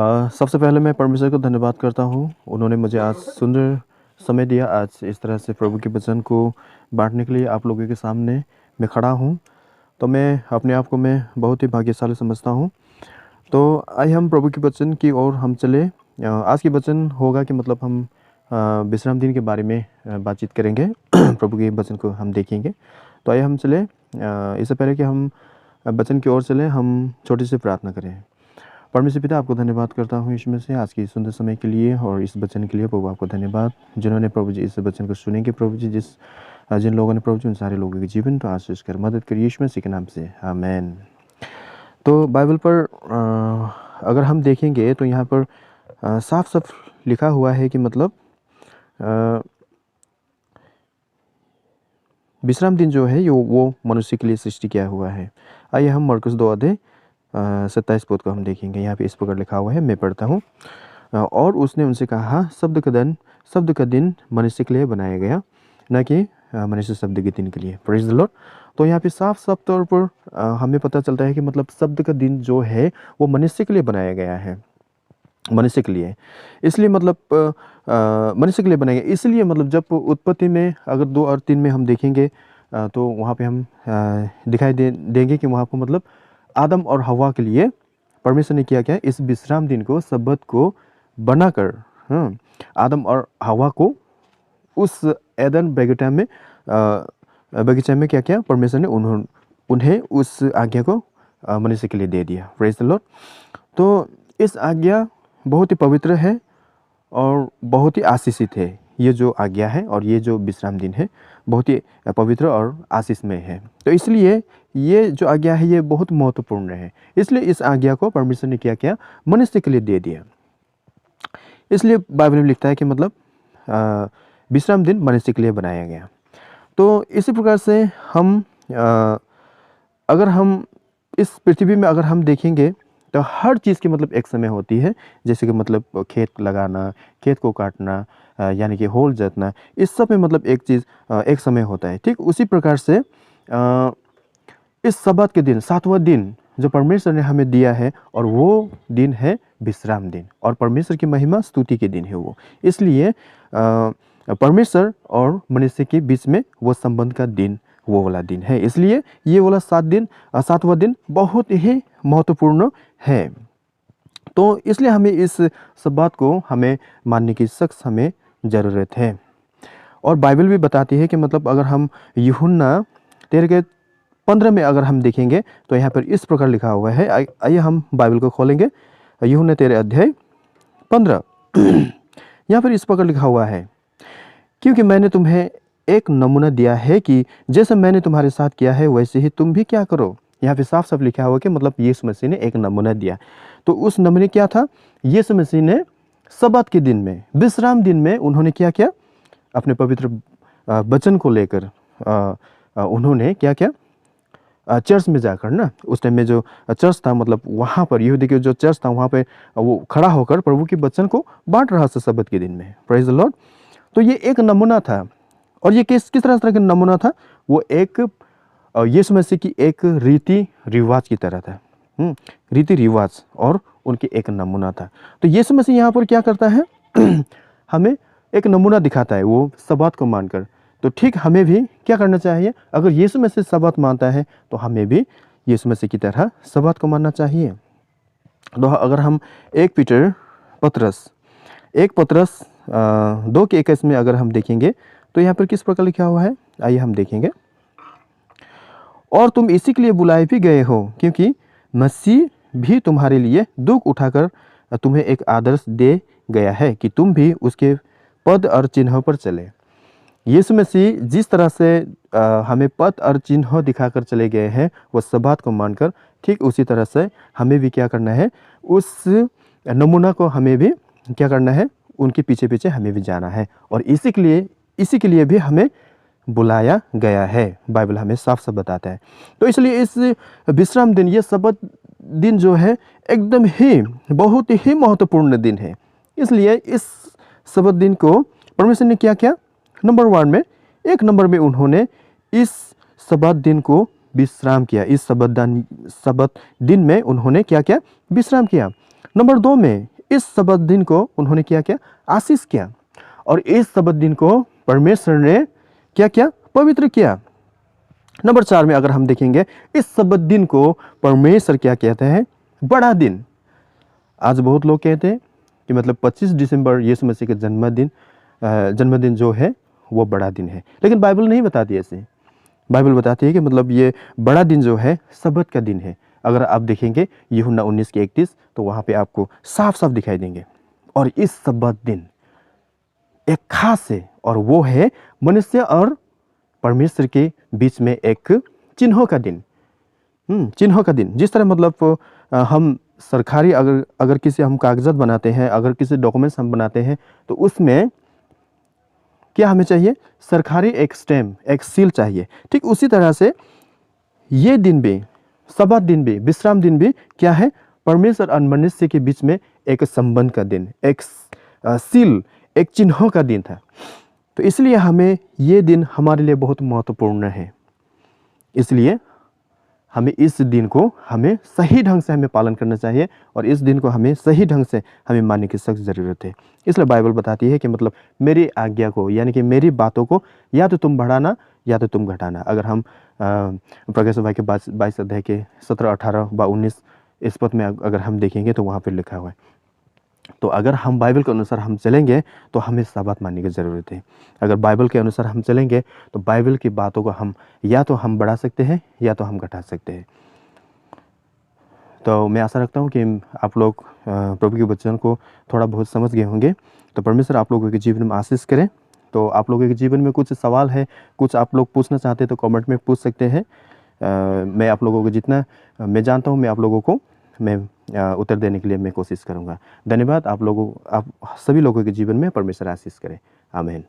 सबसे पहले मैं परमेश्वर को धन्यवाद करता हूँ। उन्होंने मुझे आज सुंदर समय दिया। आज इस तरह से प्रभु के वचन को बांटने के लिए आप लोगों के सामने मैं खड़ा हूँ। तो मैं अपने आप को मैं बहुत ही भाग्यशाली समझता हूँ। तो आइए हम प्रभु के वचन की ओर हम चले। आज की वचन होगा कि मतलब हम विश्राम दिन के बारे में बातचीत करेंगे। प्रभु के वचन को हम देखेंगे। तो आइए हम चले। इससे पहले कि हम वचन की ओर चले, हम छोटी सी प्रार्थना करें। परमेश्वर पिता, आपको धन्यवाद करता हूँ इसमें से आज की सुंदर समय के लिए और इस वचन के लिए। प्रभु आपको धन्यवाद, जिन्होंने प्रभु जी इस वचन को सुनेंगे। प्रभु जी जिन लोगों ने प्रभु जी उन सारे लोगों के जीवन को आशीष कर मदद करिए यीशु मसीह के नाम से, आमेन। तो बाइबल पर अगर हम देखेंगे तो यहाँ पर साफ साफ लिखा हुआ है कि मतलब विश्राम दिन जो है वो मनुष्य के लिए सृष्टि किया हुआ है। आइए हम मरकुस 2 अध्याय 27 पद को हम देखेंगे। यहाँ पे इस प्रकार लिखा हुआ है, मैं पढ़ता हूँ। और उसने उनसे कहा, शब्द का दिन मनुष्य के लिए बनाया गया, न कि मनुष्य शब्द के दिन के लिए। Praise the Lord. तो यहाँ पे साफ साफ तौर पर हमें पता चलता है कि मतलब शब्द का दिन जो है वो मनुष्य के लिए बनाया गया है, मनुष्य के लिए। इसलिए मतलब मनुष्य के लिए बनाया गया। इसलिए मतलब जब उत्पत्ति में अगर 2 और 3 में हम देखेंगे तो वहाँ पे हम दिखाई देंगे कि वहाँ पर मतलब आदम और हवा के लिए परमेश्वर ने किया क्या, इस विश्राम दिन को, सब्बत को बनाकर आदम और हवा को उस एदन बगीचा में क्या किया, परमेश्वर ने उन्हें उस आज्ञा को मनुष्य के लिए दे दिया। Praise the Lord. तो इस आज्ञा बहुत ही पवित्र है और बहुत ही आशीषित है। ये जो आज्ञा है और ये जो विश्राम दिन है बहुत ही पवित्र और आशीषमय है। तो इसलिए ये जो आज्ञा है ये बहुत महत्वपूर्ण है। इसलिए इस आज्ञा को परमेश्वर ने क्या मनुष्य के लिए दे दिया। इसलिए बाइबल में लिखता है कि मतलब विश्राम दिन मनुष्य के लिए बनाया गया। तो इसी प्रकार से हम अगर हम इस पृथ्वी में अगर हम देखेंगे तो हर चीज़ की मतलब एक समय होती है। जैसे कि मतलब खेत लगाना, खेत को काटना, यानी कि होल जोतना, इस सब में मतलब एक चीज़ एक समय होता है। ठीक उसी प्रकार से इस सब्बात के दिन, 7वां दिन जो परमेश्वर ने हमें दिया है, और वो दिन है विश्राम दिन, और परमेश्वर की महिमा स्तुति के दिन है वो। इसलिए परमेश्वर और मनुष्य के बीच में वो संबंध का दिन वो वाला दिन है। इसलिए ये वाला 7वां दिन बहुत ही महत्वपूर्ण है। तो इसलिए हमें इस सब बात को हमें मानने की सख्त हमें ज़रूरत है। और बाइबल भी बताती है कि मतलब अगर हम यूहन्ना 13:15 में अगर हम देखेंगे तो यहाँ पर इस प्रकार लिखा हुआ है। आइए हम बाइबल को खोलेंगे। यूहन्ना 13:15 यहाँ पर इस प्रकार लिखा हुआ है, क्योंकि मैंने तुम्हें एक नमूना दिया है कि जैसे मैंने तुम्हारे साथ किया है वैसे ही तुम भी क्या करो। यहाँ पे साफ साफ लिखा हुआ कि मतलब यीशु मसीह ने एक नमूना दिया। तो उस नमूने क्या था, यीशु मसीह ने सब्बात के दिन में, विश्राम दिन में उन्होंने क्या किया, अपने पवित्र वचन को लेकर उन्होंने क्या किया, चर्च में जाकर ना, उस टाइम में जो चर्च था मतलब वहाँ पर यहूदी के जो चर्च था वहाँ पे वो खड़ा होकर प्रभु के वचन को बांट रहा था सब्बात के दिन में। Praise the Lord. तो ये एक नमूना था। और ये किस तरह का नमूना था, वो एक यीशु मसीह की एक रीति रिवाज की तरह था। रीति रिवाज और उनके एक नमूना था। तो यीशु मसीह यहाँ पर क्या करता है हमें एक नमूना दिखाता है वो सब्बात को मानकर। तो ठीक हमें भी क्या करना चाहिए, अगर यीशु मसीह सब्बात मानता है तो हमें भी यीशु मसीह की तरह सब्बात को मानना चाहिए। तो अगर हम 1 पतरस 2:21 में अगर हम देखेंगे तो यहाँ पर किस प्रकार लिखा हुआ है, आइए हम देखेंगे। और तुम इसी के लिए बुलाए भी गए हो, क्योंकि मसीह भी तुम्हारे लिए दुख उठाकर तुम्हें एक आदर्श दे गया है कि तुम भी उसके पद और चिन्हों पर चले। यीशु मसीह जिस तरह से हमें पद और चिन्ह दिखाकर चले गए हैं वो सब्बात को मानकर, ठीक उसी तरह से हमें भी क्या करना है, उस नमूना को हमें भी क्या करना है, उनके पीछे पीछे हमें भी जाना है। और इसी के लिए भी हमें बुलाया गया है, बाइबल हमें साफ साफ बताता है। तो इसलिए इस विश्राम दिन, ये सब्बात दिन जो है एकदम ही बहुत ही महत्वपूर्ण दिन है। इसलिए इस सब्बात दिन को परमेश्वर ने क्या किया, एक नंबर में उन्होंने इस सब्बात दिन को विश्राम किया। इस सब्बात दिन में उन्होंने क्या किया, विश्राम किया। नंबर 2 में इस सबत दिन को उन्होंने क्या आशीष किया, और इस सबत दिन को परमेश्वर ने क्या पवित्र किया। नंबर 4 में अगर हम देखेंगे, इस सबत दिन को परमेश्वर क्या कहते हैं, बड़ा दिन। आज बहुत लोग कहते हैं कि मतलब 25 दिसंबर यीशु मसीह का जन्मदिन जो है वो बड़ा दिन है, लेकिन बाइबल नहीं बताती ऐसे। बाइबल बताती है कि मतलब ये बड़ा दिन जो है सबत का दिन है। अगर आप देखेंगे यूहन्ना 19:31, तो वहाँ पे आपको साफ साफ दिखाई देंगे। और इस सबत दिन एक खास है, और वो है मनुष्य और परमेश्वर के बीच में एक चिन्हों का दिन। चिन्हों का दिन। जिस तरह मतलब हम सरकारी अगर किसी हम कागजात बनाते हैं, अगर किसी डॉक्यूमेंट्स हम बनाते हैं, तो उसमें क्या हमें चाहिए, सरकारी एक स्टैम्प, एक सील चाहिए। ठीक उसी तरह से ये दिन भी, सबत दिन भी, विश्राम दिन भी क्या है, परमेश्वर और मनुष्य के बीच में एक संबंध का दिन, एक सील, एक चिन्हों का दिन था। तो इसलिए हमें ये दिन हमारे लिए बहुत महत्वपूर्ण है। इसलिए हमें इस दिन को हमें सही ढंग से हमें पालन करना चाहिए, और इस दिन को हमें सही ढंग से हमें मानने की सख्त ज़रूरत है। इसलिए बाइबल बताती है कि मतलब मेरी आज्ञा को, यानी कि मेरी बातों को या तो तुम बढ़ाना या तो तुम घटाना। अगर हम प्रकाश भाई के 22 अध्याय के 17, 18 व 19 इस पद में अगर हम देखेंगे तो वहाँ पर लिखा हुआ है। तो अगर हम बाइबल के अनुसार हम चलेंगे तो हमें सबत मानने की ज़रूरत है। अगर बाइबल के अनुसार हम चलेंगे तो बाइबल की बातों को हम या तो हम बढ़ा सकते हैं या तो हम घटा सकते हैं। तो मैं आशा रखता हूँ कि आप लोग प्रभु के वचन को थोड़ा बहुत समझ गए होंगे। तो परमेश्वर आप लोगों के जीवन में आशीष करें। तो आप लोगों के जीवन में कुछ सवाल है, कुछ आप लोग पूछना चाहते हैं तो कमेंट में पूछ सकते हैं। मैं आप लोगों को जितना मैं जानता हूँ मैं आप लोगों को मैं उत्तर देने के लिए मैं कोशिश करूँगा। धन्यवाद। आप सभी लोगों के जीवन में परमेश्वर आशीष करें। आमीन।